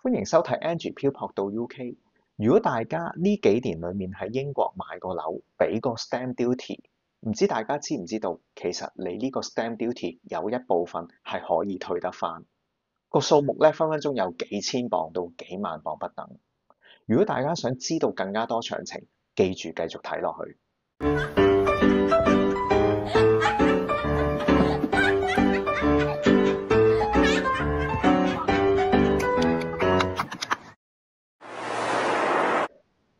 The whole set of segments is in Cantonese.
歡迎收睇 Angie 漂泊到 UK。如果大家呢幾年裡面喺英國買個樓，俾個 stamp duty，唔知大家知唔知道，其實你呢個 stamp duty 有一部分係可以退得返，個數目咧分分鐘有幾千磅到幾萬磅不等。如果大家想知道更加多詳情，記住繼續睇落去。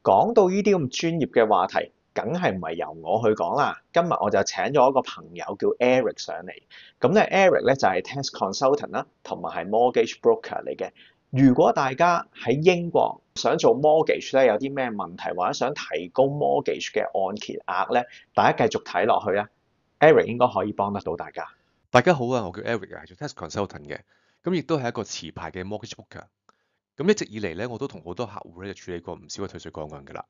講到呢啲咁專業嘅話題，梗係唔係由我去講啦。今日我就請咗一個朋友叫 Eric 上嚟。咁咧 Eric 咧就係 tax consultant 啦，同埋係 mortgage broker 嚟嘅。如果大家喺英國想做 mortgage 咧，有啲咩問題或者想提高 mortgage 嘅按揭額咧，大家繼續睇落去啊。Eric 應該可以幫得到大家。大家好啊，我叫 Eric 啊，做 tax consultant 嘅，咁亦都係一個持牌嘅 mortgage broker。咁一直以嚟咧，我都同好多客戶咧就處理過唔少嘅退稅個案㗎啦。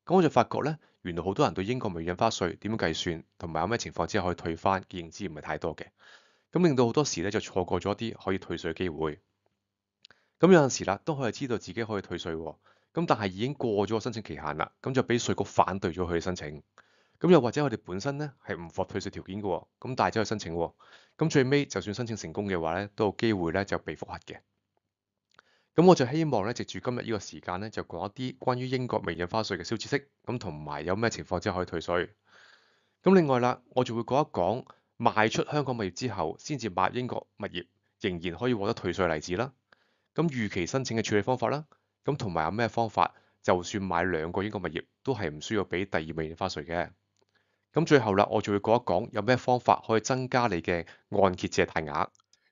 咁我就發覺咧，原來好多人對英國嘅印花稅點樣計算，同埋有咩情況之下可以退翻嘅認知唔係太多嘅，咁令到好多時咧就錯過咗啲可以退稅嘅機會。咁有陣時啦，都可以知道自己可以退稅喎，咁但係已經過咗個申請期限啦，咁就俾稅局反對咗佢嘅申請。咁又或者我哋本身咧係唔符合退稅條件嘅喎，咁但係走去申請喎，咁最尾就算申請成功嘅話咧，都有機會咧就被覆核嘅。咁我就希望咧，藉住今日呢個時間咧，就講一啲關於英國微印花稅嘅小知識，咁同埋有咩情況之下可以退稅。咁另外啦，我就會講一講賣出香港物業之後，先至買英國物業，仍然可以獲得退稅嘅例子啦。咁預期申請嘅處理方法啦，咁同埋有咩方法，就算買兩個英國物業，都係唔需要俾第二微印花稅嘅。咁最後啦，我就會講一講有咩方法可以增加你嘅按揭借貸額。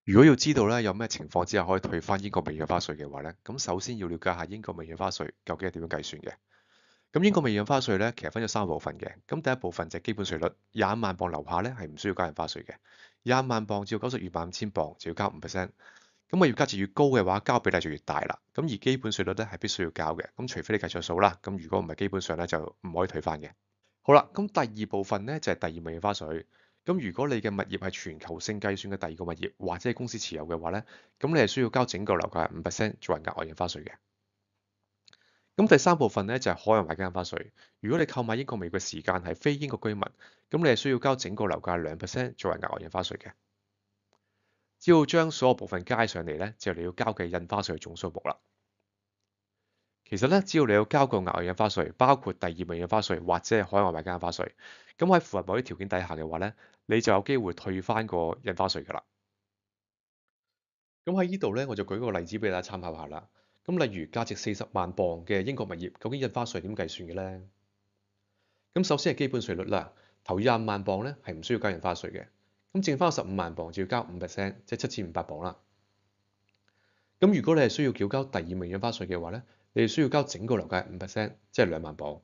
如果要知道咧有咩情況之下可以退翻英國微印花稅嘅話咧，咁首先要了解下英國微印花稅究竟係點樣計算嘅。咁英國微印花稅咧其實分咗3部分嘅。咁第一部分就係基本稅率，21萬磅樓下咧係唔需要交印花稅嘅，21萬磅至到925000磅就要交5%。咁物業價值越高嘅話，交比例就越大啦。咁而基本稅率咧係必須要交嘅。咁除非你計錯數啦，咁如果唔係，基本上咧就唔可以退翻嘅。好啦，咁第二部分咧就係第二微印花稅。咁如果你嘅物業係全球性計算嘅第二個物業，或者係公司持有嘅話咧，咁你係需要交整個樓價5%作為額外印花稅嘅。咁第三部分咧就係海外買家印花稅。如果你購買英國物業嘅時間係非英國居民，咁你係需要交整個樓價2%作為額外印花稅嘅。只要將所有部分加上嚟咧，就係你要交嘅印花稅嘅總數目啦。其實咧，只要你有交過額外印花稅，包括第二微印花稅或者係海外買家印花稅，咁喺符合某啲條件底下嘅話咧，你就有機會退翻個印花稅㗎啦。咁喺呢度咧，我就舉個例子俾大家參考下啦。咁例如價值40萬磅嘅英國物業，究竟印花稅點計算嘅咧？咁首先係基本稅率啦，頭25萬磅咧係唔需要交印花稅嘅，咁剩翻15萬磅就要交5%，即係7500磅啦。咁如果你係需要繳交第二微印花稅嘅話咧，你係需要交整個樓價5%，即係2萬磅。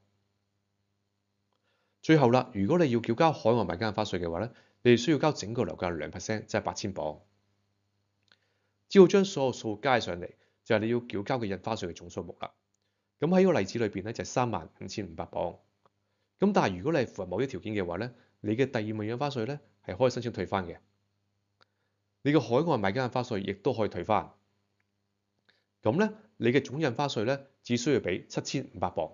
最後啦，如果你要繳交海外買家印花稅嘅話咧，你係需要交整個樓價2%，即係8000磅。只要將所有數加上嚟，就係你要繳交嘅印花稅嘅總數目啦。咁喺呢個例子裏邊咧，就係35500磅。咁但係如果你係符合某啲條件嘅話咧，你嘅第二微印花稅咧係可以申請退翻嘅。你嘅海外買家印花稅亦都可以退翻。咁咧，你嘅總印花稅咧只需要俾7500磅。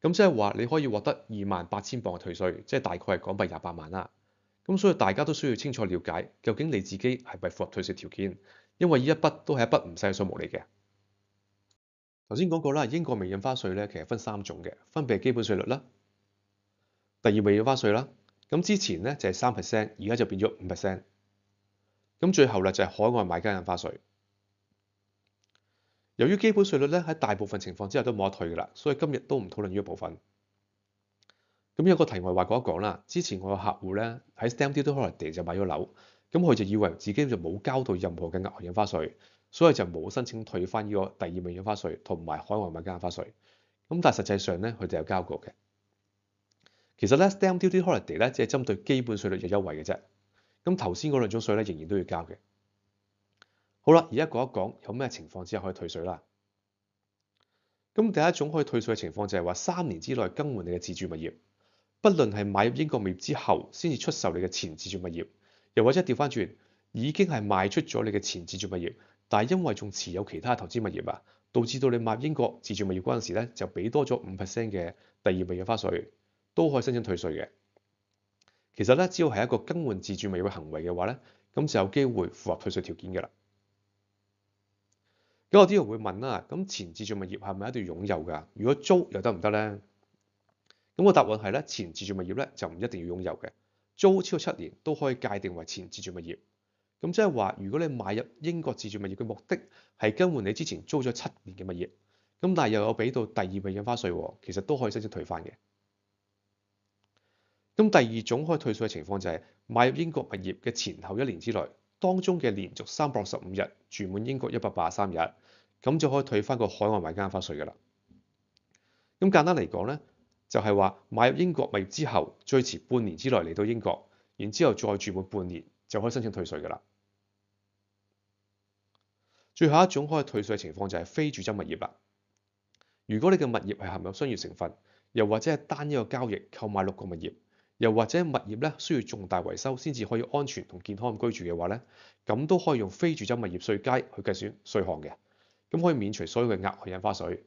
咁即係話你可以獲得28000磅嘅退稅，即係大概係港幣28萬啦。咁所以大家都需要清楚了解，究竟你自己係咪符合退稅條件，因為呢一筆都係一筆唔細嘅數目嚟嘅。頭先講過啦，英國微印花稅咧其實分3種嘅，分別係基本稅率啦、第二微印花稅啦。咁之前咧就係3%，而家就變咗5%。咁最後咧就係海外買家印花稅。由於基本稅率咧喺大部分情況之下都冇得退㗎啦，所以今日都唔討論呢一部分。咁有個題外話講一講啦。之前我有客戶咧喺 Stamp Duty Holiday 就買咗樓，咁佢就以為自己就冇交到任何嘅額外印花稅，所以就冇申請退翻呢個第二微印花稅同埋海外買家印花稅。咁但係實際上咧，佢哋有交過嘅。其實咧 Stamp Duty Holiday 咧只係針對基本稅率有優惠嘅啫。咁頭先嗰兩種稅咧仍然都要交嘅。好啦，而家講一講有咩情況之下可以退稅啦。咁第一種可以退稅嘅情況就係話3年之內更換你嘅自住物業，不論係買入英國物業之後先至出售你嘅前自住物業，又或者調翻轉已經係賣出咗你嘅前自住物業，但係因為仲持有其他投資物業啊，導致到你買英國自住物業嗰陣時咧，就俾多咗5%嘅第二類印花稅，都可以申請退稅嘅。其實咧，只要係一個更換自住物業嘅行為嘅話咧，咁就有機會符合退稅條件嘅啦。咁有啲人會問啦，咁前自住物業係咪一定要擁有㗎？如果租又得唔得咧？咁個答案係咧，前自住物業咧就唔一定要擁有嘅，租超過7年都可以界定為前自住物業。咁即係話，如果你買入英國自住物業嘅目的係更換你之前租咗7年嘅物業，咁但係又有俾到第二筆印花稅，其實都可以申請退翻嘅。咁第二種可以退稅嘅情況就係買入英國物業嘅前後1年之內，當中嘅連續365日住滿英國183日，咁就可以退翻個海外買家印花稅㗎啦。咁簡單嚟講咧，就係話買入英國物業之後，最遲半年之內嚟到英國，然之後再住滿半年，就可以申請退稅㗎啦。最後一種可以退稅嘅情況就係非住宅物業啦。如果你嘅物業係含有商業成分，又或者係單一個交易購買6個物業，又或者物業咧需要重大維修先至可以安全同健康咁居住嘅話咧，咁都可以用非住宅物業稅階去計算稅項嘅，咁可以免除所有嘅額外印花稅。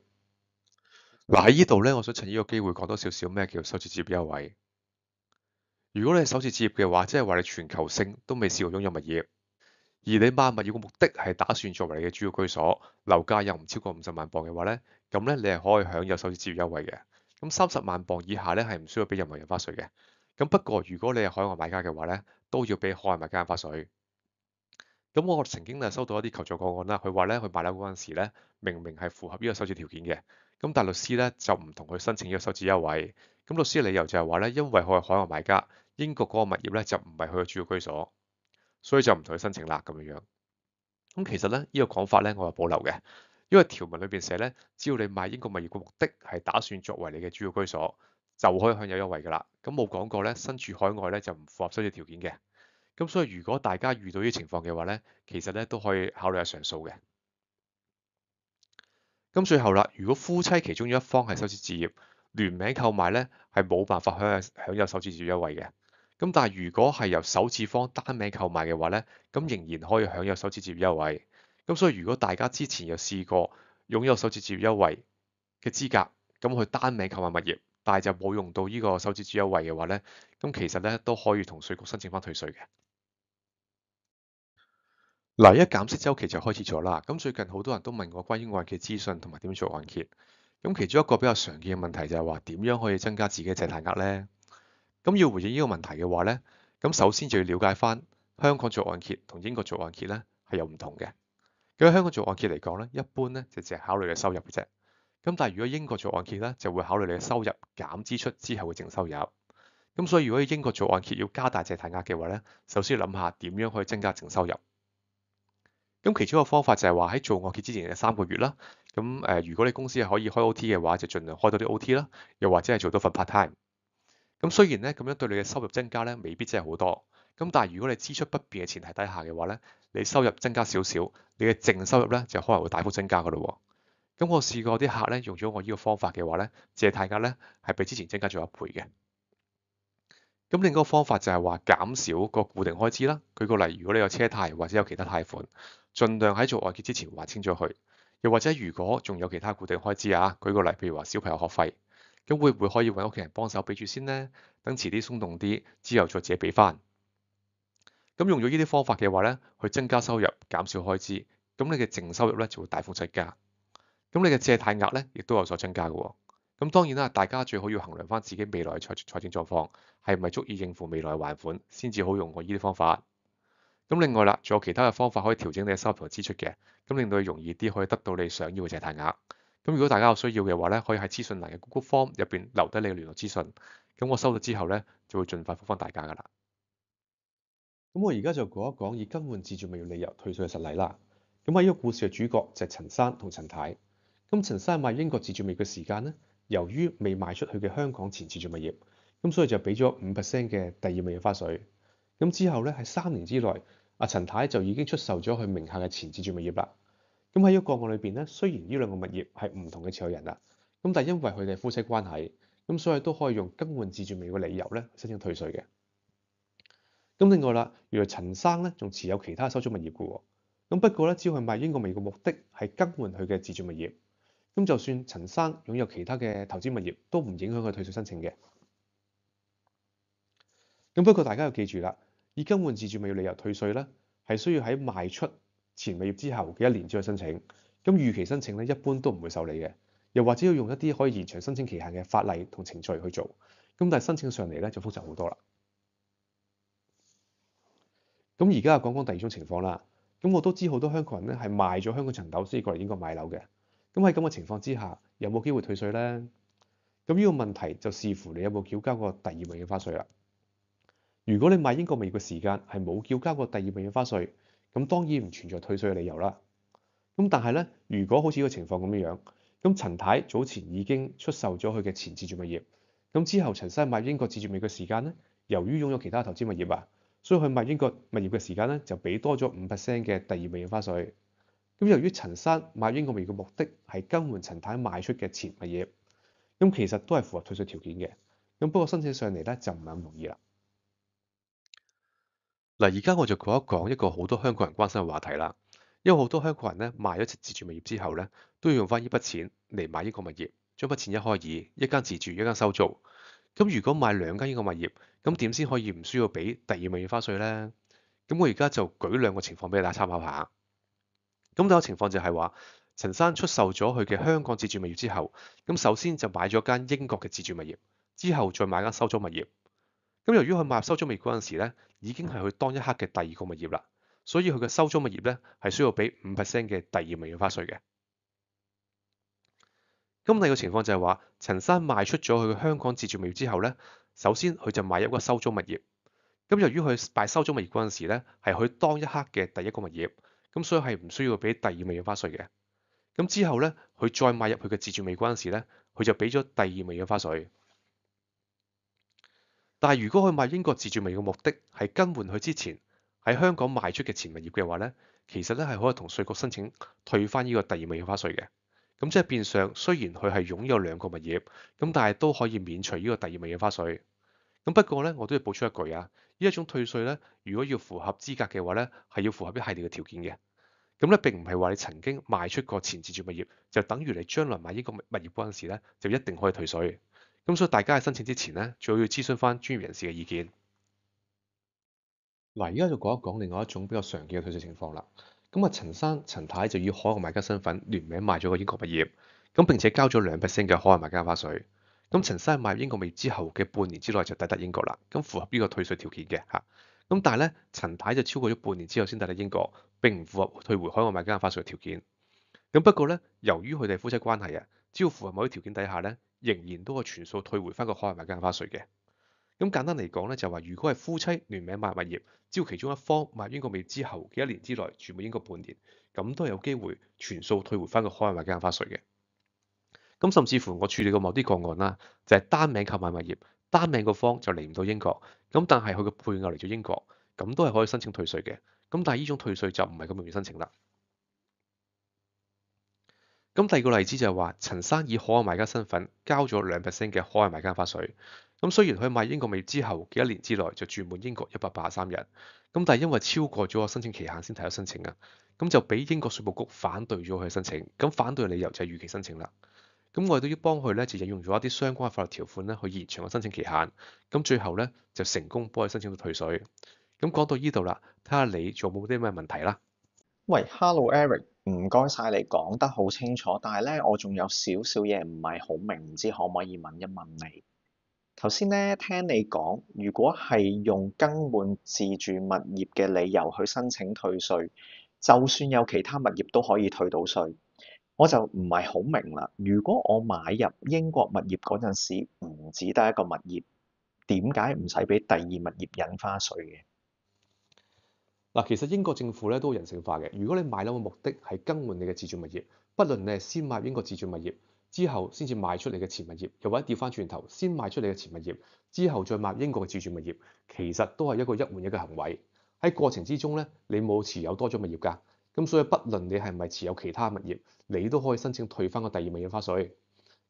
嗱，喺呢度咧，我想趁呢個機會講多少少咩叫首次置業優惠。如果你係首次置業嘅話，即係話你全球性都未試過擁有物業，而你買物業嘅目的係打算作為你嘅主要居所，樓價又唔超過50萬鎊嘅話咧，咁咧你係可以享有首次置業優惠嘅。咁30萬鎊以下咧係唔需要俾任何印花稅嘅。咁不過如果你係海外買家嘅話咧，都要俾海外買家印花稅。咁我曾經收到一啲求助個案啦，佢話咧佢買樓嗰陣時咧，明明係符合呢個首置條件嘅，咁但係律師咧就唔同佢申請呢個首置優惠。咁律師嘅理由就係話咧，因為佢係海外買家，英國嗰個物業咧就唔係佢嘅主要居所，所以就唔同佢申請啦咁樣樣。咁其實咧呢個講法咧我有保留嘅，因為條文裏邊寫咧，只要你買英國物業嘅目的係打算作為你嘅主要居所，就可以享有優惠㗎啦。咁冇講過咧身處海外咧就唔符合首置條件嘅。咁所以如果大家遇到呢啲情況嘅話咧，其實咧都可以考慮下上訴嘅。咁最後啦，如果夫妻其中一方係首次置業，聯名購買咧係冇辦法享有首次置業優惠嘅。咁但係如果係由首置方單名購買嘅話咧，咁仍然可以享有首次置業優惠。咁所以如果大家之前有試過擁有首次置業優惠嘅資格，咁去單名購買物業，但係就冇用到呢個首次置業優惠嘅話咧，咁其實咧都可以同稅局申請翻退稅嘅。嗱，一減息週期就開始咗啦。咁最近好多人都問我關於按揭資訊同埋點樣做按揭。咁其中一個比較常見嘅問題就係話點樣可以增加自己嘅借貸額呢？咁要回應呢個問題嘅話呢，咁首先就要了解翻香港做按揭同英國做按揭呢係有唔同嘅。咁喺香港做按揭嚟講呢，一般呢就淨係考慮你嘅收入嘅啫。咁但係如果英國做按揭呢，就會考慮你嘅收入減支出之後嘅淨收入。咁所以如果喺英國做按揭要加大借貸額嘅話呢，首先要諗下點樣可以增加淨收入。咁其中一個方法就係話喺做按揭之前嘅3個月啦。咁如果你公司係可以開 OT 嘅話，就盡量開多啲 OT 啦，又或者係做多份 part time。咁雖然咧咁樣對你嘅收入增加咧未必真係好多，咁但係如果你支出不變嘅前提底下嘅話咧，你收入增加少少，你嘅淨收入咧就可能會大幅增加噶咯。咁我試過啲客咧用咗我呢個方法嘅話咧，借貸額咧係比之前增加咗1倍嘅。咁另一個方法就係話減少個固定開支啦。舉個例，如果你有車貸或者有其他貸款，盡量喺做按揭之前還清咗佢。又或者如果仲有其他固定開支啊，舉個例，譬如話小朋友學費，咁會唔會可以揾屋企人幫手俾住先呢？等遲啲鬆動啲，之後再自己俾翻。咁用咗呢啲方法嘅話咧，去增加收入，減少開支，咁你嘅淨收入咧就會大幅增加。咁你嘅借貸額咧亦都有所增加嘅喎。咁當然啦，大家最好要衡量翻自己未來嘅財政狀況係咪足以應付未來還款，先至好用我呢啲方法。咁另外啦，仲有其他嘅方法可以調整你嘅收入同支出嘅，咁令到你容易啲可以得到你想要嘅借貸額。咁如果大家有需要嘅話咧，可以喺資訊欄嘅 Google Form 入邊留低你嘅聯絡資訊。咁我收到之後咧，就會盡快覆返大家噶啦。咁我而家就講一講以更換自住物業理由退稅嘅實例啦。咁喺呢個故事嘅主角就係陳生同陳太。咁陳生買英國自住物業嘅時間咧，由於未賣出去嘅香港前自住物業，咁所以就俾咗5%嘅第二物業印花稅。咁之後咧喺3年之內，阿陳太就已經出售咗佢名下嘅前自住物業啦。咁喺呢個個案裏邊咧，雖然呢兩個物業係唔同嘅持有人啦，咁但係因為佢哋係夫妻關係，咁所以都可以用更換自住物業嘅理由咧申請退稅嘅。咁另外啦，原來陳生咧仲持有其他收租物業嘅喎。咁不過咧，只要佢買英國物業嘅目的係更換佢嘅自住物業，咁就算陳生擁有其他嘅投資物業，都唔影響佢退稅申請嘅。咁不過大家要記住啦，以更換自住物業理由退稅咧，係需要喺賣出前物業之後嘅1年之內申請。咁預期申請咧，一般都唔會受理嘅，又或者要用一啲可以延長申請期限嘅法例同程序去做。咁但係申請上嚟咧就複雜好多啦。咁而家講講第二種情況啦。咁我都知好多香港人咧係賣咗香港層樓先至過嚟英國買樓嘅。咁喺咁嘅情況之下，有冇機會退稅呢？咁呢個問題就視乎你有冇繳交過第二物業印花稅啦。如果你買英國物業嘅時間係冇繳交過第二物業印花稅，咁當然唔存在退稅嘅理由啦。咁但係咧，如果好似呢個情況咁樣，咁陳太早前已經出售咗佢嘅前自住物業，咁之後陳生買英國自住物業嘅時間咧，由於擁有其他投資物業啊，所以佢買英國物業嘅時間咧就俾多咗5%嘅第二物業印花稅。咁由於陳生買英國物業嘅目的係更換陳太賣出嘅前物業，咁其實都係符合退稅條件嘅。咁不過申請上嚟咧就唔係咁容易啦。嗱，而家我就講一講一個好多香港人關心嘅話題啦。因為好多香港人咧賣咗自住物業之後咧，都要用翻呢筆錢嚟買英國物業，將筆錢一開二，一間自住，一間收租。咁如果買2間英國物業，咁點先可以唔需要俾第二物業印花稅咧？咁我而家就舉2個情況俾大家參考下。咁第一個情況就係話，陳生出售咗佢嘅香港自住物業之後，咁首先就買咗間英國嘅自住物業，之後再買間收租物業。咁由於佢買入收租物業嗰陣時咧，已經係佢當一刻嘅第二個物業啦，所以佢嘅收租物業咧係需要俾5%嘅第二物業印花稅嘅。咁第二個情況就係話，陳生賣出咗佢嘅香港自住物業之後咧，首先佢就買一個收租物業。咁由於佢買收租物業嗰陣時咧，係佢當一刻嘅第一個物業，咁所以係唔需要俾第二物業印花稅嘅。咁之後咧，佢再買入佢嘅自住物業嗰陣時咧，佢就俾咗第二物業印花稅。但係如果佢買英國自住物業嘅目的係更換佢之前喺香港賣出嘅前物業嘅話咧，其實咧係可以同稅局申請退翻呢個第二物業印花稅嘅。咁即係變相雖然佢係擁有2個物業，咁但係都可以免除呢個第二物業印花稅。咁不過咧，我都要補充一句啊，呢一種退稅咧，如果要符合資格嘅話咧，係要符合一系列嘅條件嘅。咁咧並唔係話你曾經賣出過前自住物業，就等於你將來買呢個物業嗰陣時咧，就一定可以退稅。咁所以大家喺申請之前咧，最好要諮詢翻專業人士嘅意見。嗱，而家就講一講另外一種比較常見嘅退稅情況啦。咁啊，陳太就以海外買家身份聯名買咗個英國物業，咁並且交咗2%嘅海外買家印花稅。咁陳生買英國物業之後嘅半年之內就抵達英國啦，咁符合呢個退稅條件嘅嚇。咁但係咧，陳太就超過咗半年之後先抵達英國，並唔符合退回海外買家印花稅嘅條件。咁不過咧，由於佢哋夫妻關係啊，只要符合某啲條件底下咧，仍然都可以全數退回翻個海外買家印花稅嘅。咁簡單嚟講咧，就話如果係夫妻聯名買物業，只要其中一方買英國物業之後嘅1年之內住滿英國半年，咁都係有機會全數退回翻個海外買家印花稅嘅。咁甚至乎我處理過某啲個案啦，就係單名購買物業，單名個方就嚟唔到英國，咁但係佢嘅配偶嚟咗英國，咁都係可以申請退稅嘅。咁但係呢種退稅就唔係咁容易申請啦。咁第二個例子就係話，陳生以海外買家身份交咗2%嘅海外買家印花稅。咁雖然佢買英國物業之後嘅1年之內就住滿英國183日，咁但係因為超過咗個申請期限先提出申請啊，咁就俾英國稅務局反對咗佢申請。咁反對嘅理由就係逾期申請啦。咁我哋都要幫佢咧，就引用咗一啲相關嘅法律條款咧，去延長個申請期限。咁最後咧就成功幫佢申請到退稅。咁講到呢度啦，睇下你仲有冇啲咩問題啦？喂，Hello Eric，唔該晒你講得好清楚，但係咧我仲有少少嘢唔係好明，唔知可唔可以問一問你？頭先咧聽你講，如果係用更換自住物業嘅理由去申請退稅，就算有其他物業都可以退到稅。我就唔係好明啦。如果我買入英國物業嗰陣時，唔只得一個物業，點解唔使俾第二物業印花稅嘅？嗱，其實英國政府咧都人性化嘅。如果你買樓嘅目的係更換你嘅自住物業，不論你係先買英國自住物業之後先至賣出你嘅前物業，又或者調翻轉頭先賣出你嘅前物業之後再買英國嘅自住物業，其實都係一個一換一嘅行為。喺過程之中咧，你冇持有多咗物業㗎，咁所以不論你係咪持有其他物業，你都可以申請退翻個第二物業印花稅。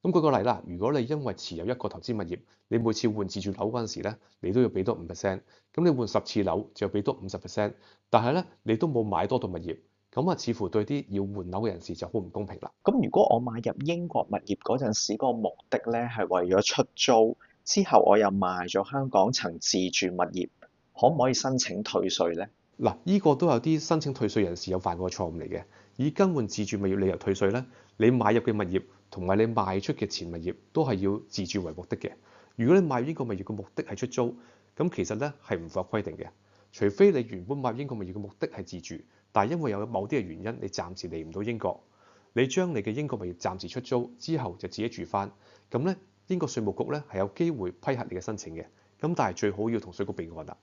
咁舉個例啦，如果你因為持有一個投資物業，你每次換自住樓嗰陣時咧，你都要俾多5%。咁你換10次樓就要俾多50%。但係咧，你都冇買多套物業，咁啊似乎對啲要換樓嘅人士就好唔公平啦。咁如果我買入英國物業嗰陣時，個目的咧係為咗出租，之後我又賣咗香港層自住物業，可唔可以申請退稅咧？嗱，呢個都有啲申請退稅人士有犯過錯誤嚟嘅。以更換自住物業理由退稅咧，你買入嘅物業同埋你賣出嘅前物業都係要自住為目的嘅。如果你買呢個物業嘅目的係出租，咁其實咧係唔符合規定嘅。除非你原本買英國物業嘅目的係自住，但係因為有某啲嘅原因，你暫時嚟唔到英國，你將你嘅英國物業暫時出租之後就自己住翻，咁咧英國稅務局咧係有機會批核你嘅申請嘅。咁但係最好要同稅局備案啦。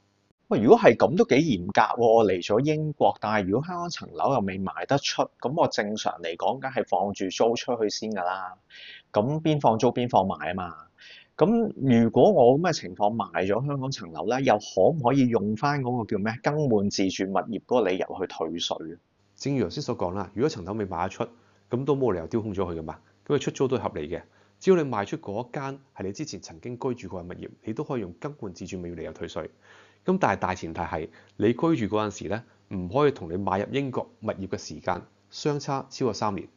喂，如果係咁都幾嚴格喎！我嚟咗英國，但係如果香港層樓又未賣得出，咁我正常嚟講，梗係放住租出去先㗎啦。咁邊放租邊放賣啊嘛。咁如果我咁嘅情況賣咗香港層樓咧，又可唔可以用翻嗰個叫咩更換自住物業嗰個理由去退稅？正如頭先所講啦，如果層樓未賣得出，咁都冇理由丟空咗佢噶嘛。咁你出租都係合理嘅。只要你賣出嗰一間係你之前曾經居住過嘅物業，你都可以用更換自住物業理由退稅。咁但係大前提係你居住嗰陣時咧，唔可以同你買入英國物業嘅時間相差超過3年。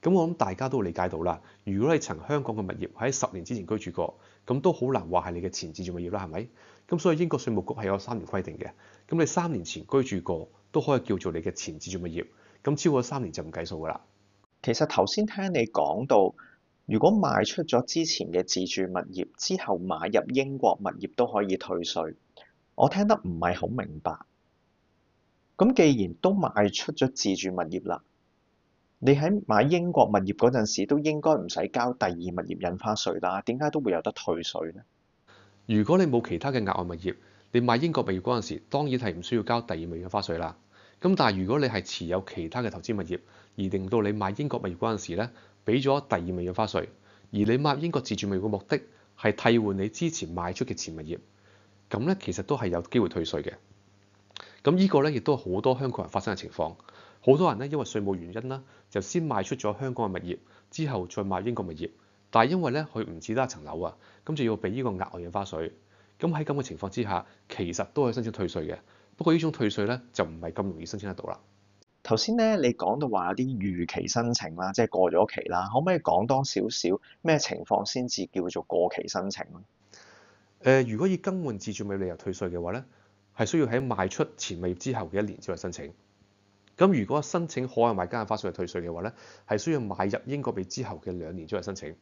咁我諗大家都理解到啦。如果你曾香港嘅物業喺10年之前居住過，咁都好難話係你嘅前自住物業啦，係咪？咁所以英國稅務局係有3年規定嘅。咁你3年前居住過都可以叫做你嘅前自住物業。咁超過3年就唔計數㗎啦。其實頭先聽你講到，如果賣出咗之前嘅自住物業之後買入英國物業都可以退稅，我聽得唔係好明白。咁既然都賣出咗自住物業啦，你喺買英國物業嗰陣時都應該唔使交第二物業印花稅啦，點解都會有得退稅呢？如果你冇其他嘅額外物業，你買英國物業嗰陣時，當然係唔需要交第二物業印花稅啦。咁但係如果你係持有其他嘅投資物業，而令到你買英國物業嗰陣時咧，俾咗第二物業印花稅，而你買英國自住物業嘅目的係替換你之前賣出嘅前物業，咁咧其實都係有機會退稅嘅。咁呢個咧亦都係好多香港人發生嘅情況。好多人咧因為稅務原因啦，就先賣出咗香港嘅物業，之後再買英國物業。但係因為咧佢唔止得一層樓啊，咁就要俾呢個額外印花稅。咁喺咁嘅情況之下，其實都可以申請退稅嘅。不過呢種退稅咧就唔係咁容易申請得到啦。頭先咧你講到話有啲預期申請啦，即係過咗期啦，可唔可以講多少少咩情況先至叫做過期申請咧？如果以更換自住物業理由退稅嘅話咧，係需要喺賣出前物業之後嘅1年之內申請。咁如果申請海外買家印花稅退稅嘅話咧，係需要買入英國物業之後嘅2年之內申請。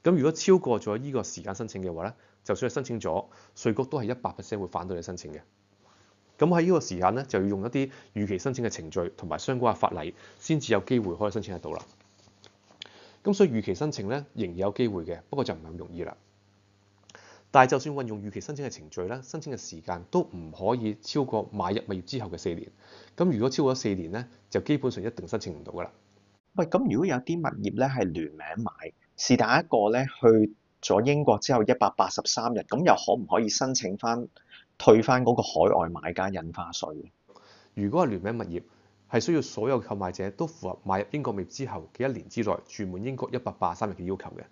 咁如果超過咗呢個時間申請嘅話咧，就算係申請咗，稅局都係100%會反對你申請嘅。咁喺呢個時間咧，就要用一啲預期申請嘅程序同埋相關嘅法例，先至有機會可以申請得到啦。咁所以預期申請咧仍然有機會嘅，不過就唔係咁容易啦。但係就算運用預期申請嘅程序咧，申請嘅時間都唔可以超過買入物業之後嘅4年。咁如果超過咗4年咧，就基本上一定申請唔到噶啦。喂，咁如果有啲物業咧係聯名買，是但一個咧去咗英國之後183日，咁又可唔可以申請翻退翻嗰個海外買家印花稅？如果係聯名物業，係需要所有購買者都符合買入英國物業之後嘅1年之內住滿英國183日嘅要求嘅。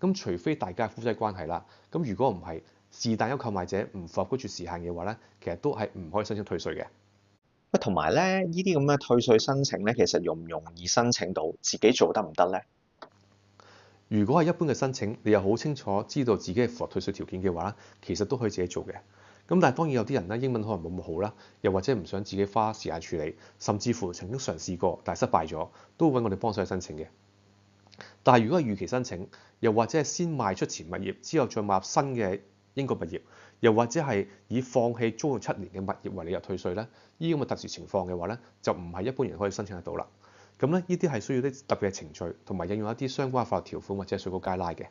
咁除非大家係夫妻關係啦，咁如果唔係，是但有購買者唔符合居住時限嘅話咧，其實都係唔可以申請退稅嘅。喂，同埋咧，呢啲咁嘅退稅申請咧，其實容唔容易申請到？自己做得唔得咧？如果係一般嘅申請，你又好清楚知道自己係符合退稅條件嘅話咧，其實都可以自己做嘅。咁但係當然有啲人咧，英文可能冇咁好啦，又或者唔想自己花時間處理，甚至乎曾經嘗試過但係失敗咗，都會揾我哋幫手去申請嘅。但係如果係預期申請，又或者係先賣出前物業之後再買入新嘅英國物業，又或者係以放棄租用7年嘅物業為理由退稅咧，呢啲咁嘅特殊情況嘅話咧，就唔係一般人可以申請得到啦。咁咧，呢啲係需要啲特別嘅程序，同埋引用一啲相關法律條款或者稅局街拉嘅。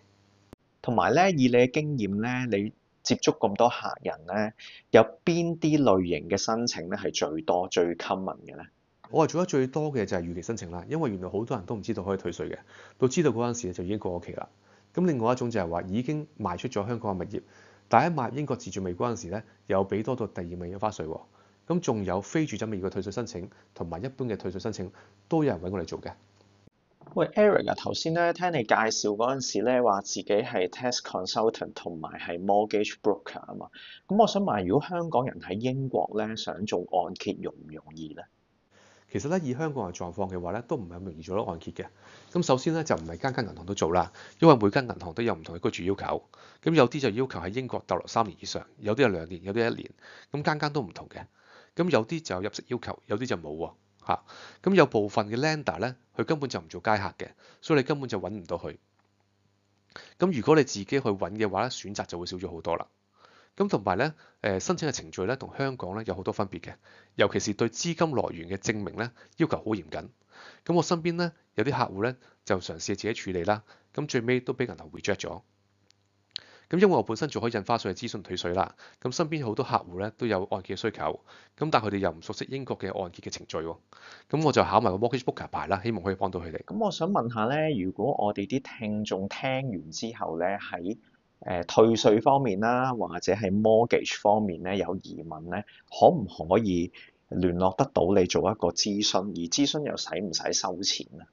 同埋咧，以你嘅經驗咧，你接觸咁多客人咧，有邊啲類型嘅申請咧係最多、最 common 嘅咧？我係做得最多嘅就係預期申請啦，因為原來好多人都唔知道可以退稅嘅，到知道嗰陣時就已經過咗期啦。咁另外一種就係話已經賣出咗香港嘅物業，但係喺賣英國自住物業嗰陣時咧，又俾多到第二物業印花稅喎。咁仲有非住宅物業嘅退稅申請同埋一般嘅退稅申請都有人揾我哋做嘅。喂，Eric 啊，頭先咧聽你介紹嗰陣時咧，話自己係 tax consultant 同埋係 mortgage broker 啊嘛。咁我想問，如果香港人喺英國咧想做按揭，容唔容易咧？其實咧以香港嘅狀況嘅話咧，都唔係咁容易做到按揭嘅。咁首先咧就唔係間間銀行都做啦，因為每間銀行都有唔同嘅居住要求。咁有啲就要求喺英國逗留3年以上，有啲係2年，有啲1年。咁間間都唔同嘅。咁有啲就有入息要求，有啲就冇喎嚇。咁有部分嘅 lender 咧，佢根本就唔做街客嘅，所以你根本就揾唔到佢。咁如果你自己去揾嘅話咧，選擇就會少咗好多啦。咁同埋咧，申請嘅程序咧，同香港咧有好多分別嘅，尤其是對資金來源嘅證明咧，要求好嚴謹。咁我身邊咧有啲客戶咧就嘗試自己處理啦，咁最尾都俾銀行 reject 咗。咁因為我本身做開印花稅嘅諮詢退稅啦，咁身邊好多客戶咧都有按揭嘅需求，咁但係佢哋又唔熟悉英國嘅按揭嘅程序喎，咁我就考埋個 mortgage broker 牌啦，希望可以幫到佢哋。咁我想問下咧，如果我哋啲聽眾聽完之後咧，喺退稅方面啦，或者係 mortgage 方面咧有疑問咧，可唔可以聯絡得到你做一個諮詢？而諮詢又使唔使收錢啊？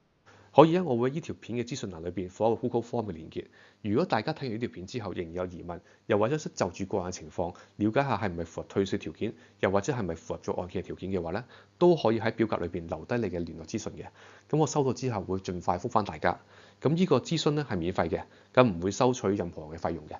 可以啊，我會喺呢條片嘅資訊欄裏邊放一個 Google Form 嘅連結。如果大家睇完呢條片之後仍然有疑問，又或者識就住個人嘅情況，了解下係唔係符合退稅條件，又或者係咪符合咗按揭嘅條件嘅話咧，都可以喺表格裏邊留低你嘅聯絡資訊嘅。咁我收到之後會盡快覆返大家。咁呢個諮詢咧係免費嘅，咁唔會收取任何嘅費用嘅。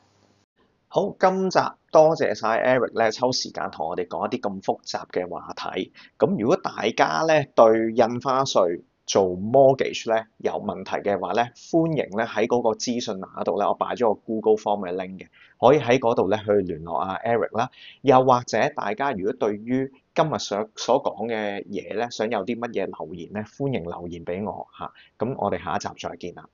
好，今集多謝晒 Eric 咧，抽時間同我哋講一啲咁複雜嘅話題。咁如果大家咧對印花稅做 mortgage 咧有問題嘅話咧，歡迎咧喺嗰個資訊欄度咧，我擺咗個 Google Form 嘅 link 嘅，可以喺嗰度咧去聯絡阿 Eric 啦。又或者大家如果對於今日所講嘅嘢咧，想有啲乜嘢留言咧，歡迎留言俾我嚇。咁我哋下一集再見啦。